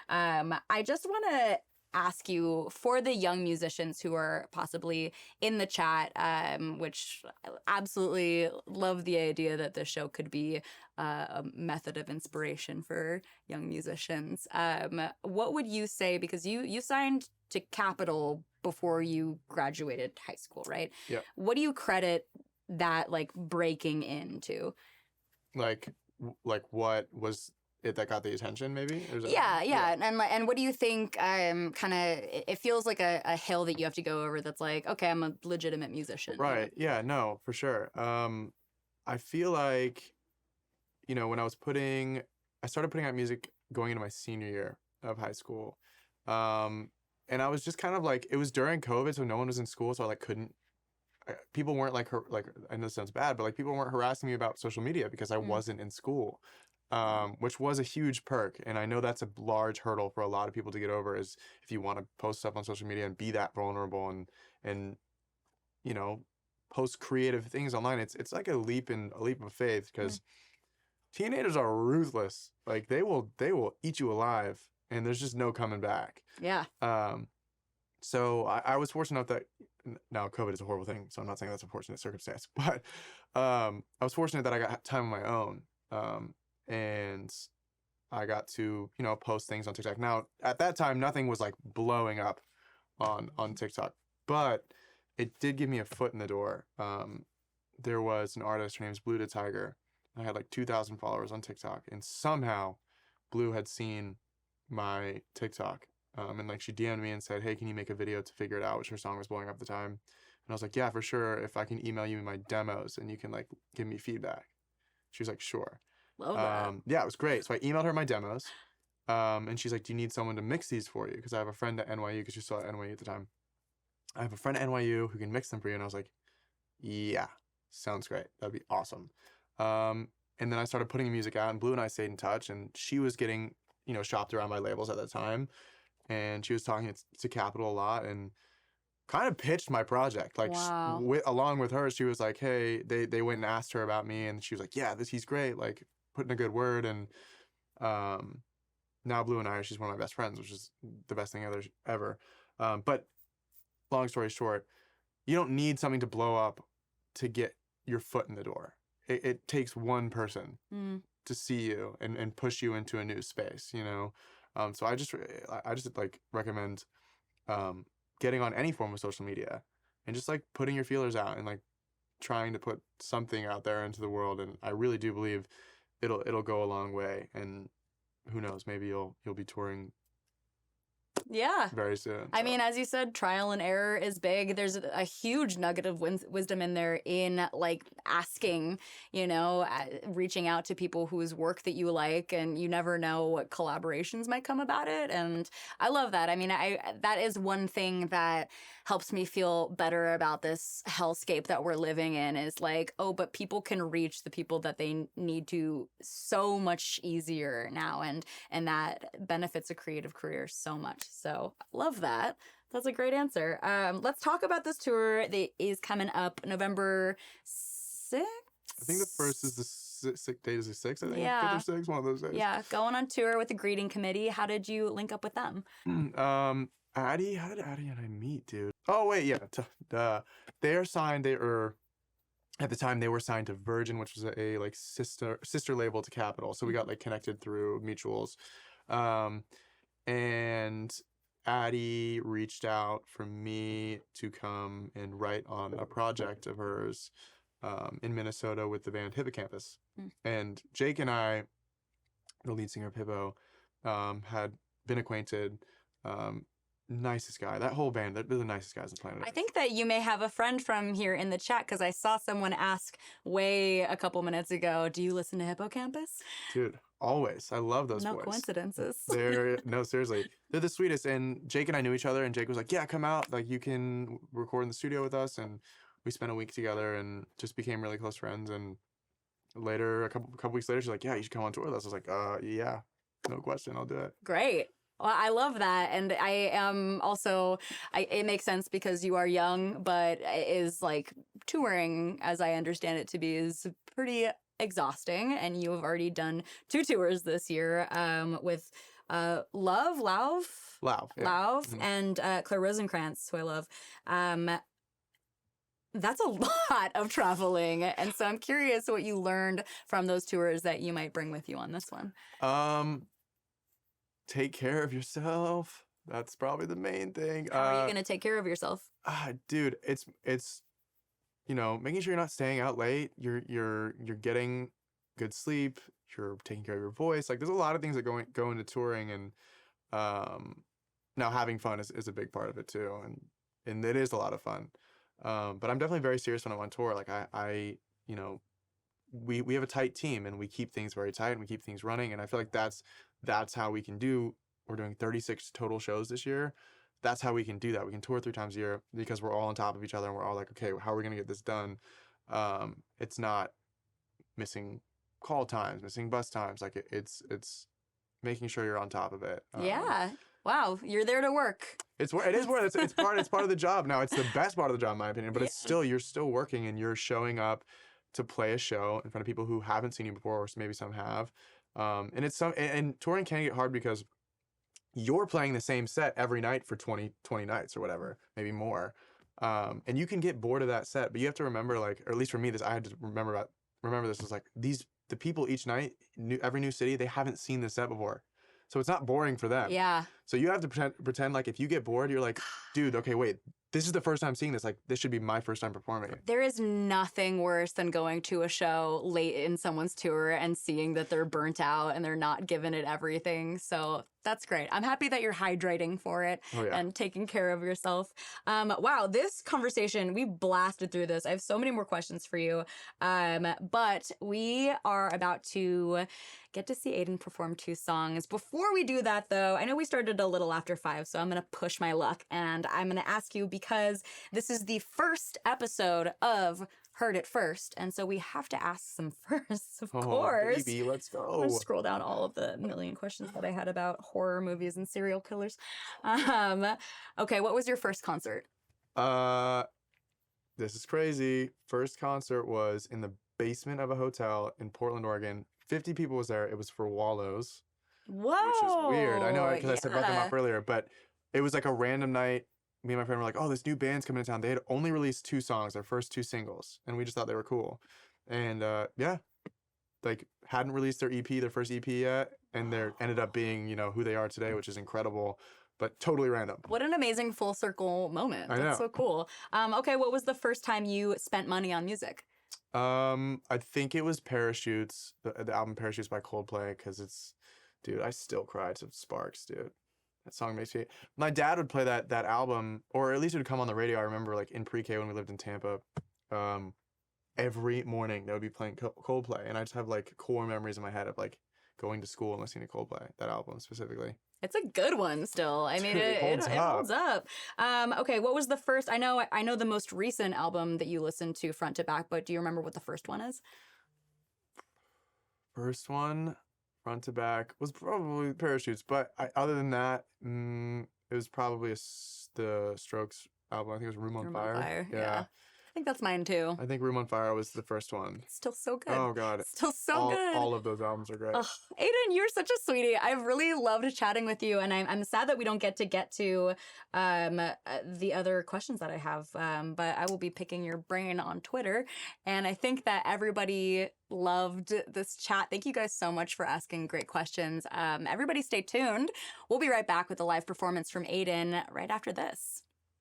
I just want to ask you, for the young musicians who are possibly in the chat, which I absolutely love the idea that this show could be a method of inspiration for young musicians. What would you say, because you signed to Capitol before you graduated high school, right? Yeah. What do you credit that like breaking into? Like what was it that got the attention, maybe? Yeah. And what do you think? Kind of, it feels like a hill that you have to go over. That's like, okay, I'm a legitimate musician. Right. Yeah. No, for sure. I feel like, when I started putting out music going into my senior year of high school, and I was just kind of like, it was during COVID, so no one was in school, so I couldn't. People weren't I know this sounds bad, but people weren't harassing me about social media because I wasn't in school. Which was a huge perk. And I know that's a large hurdle for a lot of people to get over, is if you want to post stuff on social media and be that vulnerable and post creative things online. It's like a leap of faith, because teenagers are ruthless. Like they will eat you alive, and there's just no coming back. Yeah. So I was fortunate enough that, now COVID is a horrible thing, so I'm not saying that's a fortunate circumstance, but I was fortunate that I got time on my own. And I got to, post things on TikTok. Now, at that time, nothing was blowing up on TikTok, but it did give me a foot in the door. There was an artist, her name's Blue to Tiger. I had 2,000 followers on TikTok, and somehow Blue had seen my TikTok. And she DM'd me and said, hey, can you make a video to Figure It Out, which her song was blowing up at the time. And I was like, yeah, for sure. If I can email you my demos and you can give me feedback. She was like, sure. Love that. Yeah, it was great. So I emailed her my demos, and she's like, do you need someone to mix these for you? Because I have a friend at NYU, because she was still at NYU at the time. I have a friend at NYU who can mix them for you. And I was like, yeah, sounds great. That'd be awesome. And then I started putting music out, and Blue and I stayed in touch, and she was getting, shopped around by labels at that time. And she was talking to Capitol a lot and kind of pitched my project. Wow. Along with her, she was like, hey, they went and asked her about me, and she was like, yeah, he's great. Put in a good word. And now Blue and I, she's one of my best friends, which is the best thing ever. But long story short, you don't need something to blow up to get your foot in the door. It takes one person to see you and push you into a new space, So I just recommend getting on any form of social media and just putting your feelers out and trying to put something out there into the world. And I really do believe it'll go a long way. And who knows, maybe you'll be touring Yeah. very soon. I mean, as you said, trial and error is big. There's a huge nugget of wisdom in there in asking, reaching out to people whose work that you like, and you never know what collaborations might come about it. And I love that. I mean, that is one thing that helps me feel better about this hellscape that we're living in, is but people can reach the people that they need to so much easier now. And that benefits a creative career so much. So love that. That's a great answer. Let's talk about this tour that is coming up November 6th. I think the first is the date is the 6th, I think. Yeah. 5th or 6th, one of those days. Yeah, going on tour with the greeting committee. How did you link up with them? Addie, how did Addie and I meet, dude? Oh, wait, yeah. They're signed, at the time, they were signed to Virgin, which was a sister label to Capitol. So we got connected through mutuals. And Addie reached out for me to come and write on a project of hers in Minnesota with the band Hippocampus. And Jake and I, the lead singer of Hippo, had been acquainted. Nicest guy. That whole band, they're the nicest guys on the planet. I think that you may have a friend from here in the chat, because I saw someone ask a couple minutes ago, do you listen to Hippocampus? Dude, always. I love those boys. No coincidences. No, seriously. They're the sweetest. And Jake and I knew each other, and Jake was like, yeah, come out. You can record in the studio with us. And we spent a week together and just became really close friends. And later, a couple weeks later, she's like, yeah, you should come on tour with us. I was like, yeah, no question. I'll do it. Great. Well, I love that. And I am also, it makes sense because you are young, but is touring, as I understand it to be, is pretty exhausting. And you have already done 2 tours this year with Love, Loud. Yeah. Lauv, Mhm. and Claire Rosenkrantz, who I love. That's a lot of traveling. And so I'm curious what you learned from those tours that you might bring with you on this one. Take care of yourself. That's probably the main thing. How are you going to take care of yourself? Dude, it's making sure you're not staying out late. You're getting good sleep. You're taking care of your voice. Like there's a lot of things that go into touring, and now having fun is a big part of it too. And it is a lot of fun. But I'm definitely very serious when I'm on tour. Like we have a tight team, and we keep things very tight, and we keep things running. And I feel like that's how we can do. We're doing 36 total shows this year. That's how we can do that. We can tour 3 times a year because we're all on top of each other, and we're all like, okay, how are we gonna get this done? It's not missing call times, missing bus times. Like it's making sure you're on top of it. Yeah. Wow. You're there to work. It is work. It's part of the job. Now it's the best part of the job in my opinion, but it's still, you're still working, and you're showing up to play a show in front of people who haven't seen you before, or maybe some have. And touring can get hard because you're playing the same set every night for 20 nights or whatever, maybe more. And you can get bored of that set, but you have to remember, like, or at least for me, I had to remember this is like the people each night, every new city, they haven't seen this set before. So it's not boring for them. Yeah. So you have to pretend like if you get bored, you're like, dude, okay, wait, this is the first time seeing this. Like, this should be my first time performing it. There is nothing worse than going to a show late in someone's tour and seeing that they're burnt out and they're not giving it everything. So that's great. I'm happy that you're hydrating for it and taking care of yourself. Wow, this conversation, we blasted through this. I have so many more questions for you. But we are about to get to see Aidan perform 2 songs. Before we do that, though, I know we started a little after 5, so I'm going to push my luck, and I'm going to ask you, because this is the first episode of Heard It First, and so we have to ask some first, of course. Baby, let's go. I'm gonna scroll down all of the million questions that I had about horror movies and serial killers. Okay, what was your first concert? This is crazy. First concert was in the basement of a hotel in Portland, Oregon. 50 people was there. It was for Wallows. Whoa! Which is weird. I know, because I brought them up earlier, but it was like a random night. Me and my friend were like, oh, this new band's coming to town. They had only released 2 songs, their first 2 singles, and we just thought they were cool. And like hadn't released their first EP yet, and they ended up being, who they are today, which is incredible, but totally random. What an amazing full circle moment. I know. That's so cool. Okay, what was the first time you spent money on music? I think it was Parachutes, the album Parachutes by Coldplay, because dude, I still cry to Sparks, dude. That song makes me. My dad would play that album, or at least it would come on the radio. I remember, like, in pre-K when we lived in Tampa, every morning they would be playing Coldplay, and I just have like core memories in my head of like going to school and listening to Coldplay, that album specifically. It's a good one still. I mean, it holds up. Okay, what was the first? I know the most recent album that you listened to front to back, but do you remember what the first one is? First one, front to back, was probably Parachutes, but other than that, it was probably the Strokes album. I think it was Room on Fire. Yeah. I think that's mine too. I think Room on Fire was the first one. It's still so good. Oh God. Still so good. All of those albums are great. Aidan, you're such a sweetie. I've really loved chatting with you, and I'm sad that we don't get to the other questions that I have. But I will be picking your brain on Twitter, and I think that everybody loved this chat. Thank you guys so much for asking great questions. Everybody stay tuned. We'll be right back with a live performance from Aidan right after this.